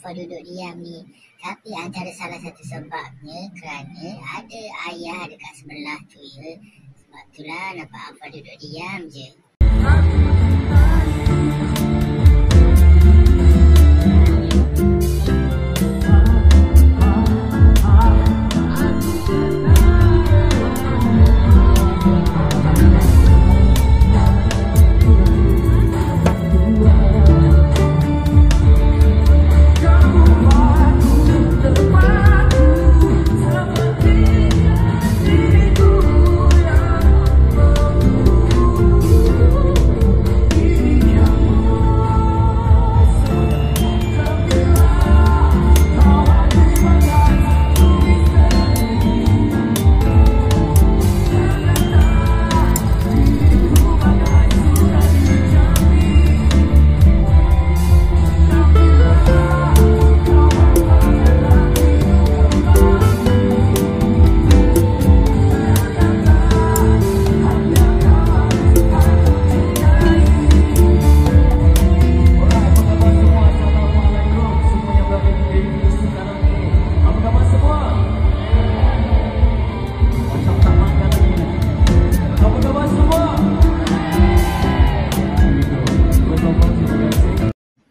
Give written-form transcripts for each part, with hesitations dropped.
Alfa duduk diam ni. Tapi antara salah satu sebabnya kerana ada ayah dekat sebelah tu ya. Sebab itulah nampak Alfa duduk diam je.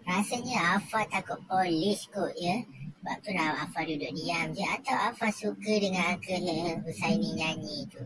Rasanya Alfa takut polis kot ya. Sebab tu lah Alfa duduk diam je. Atau Alfa suka dengan Uncle Husaini nyanyi tu.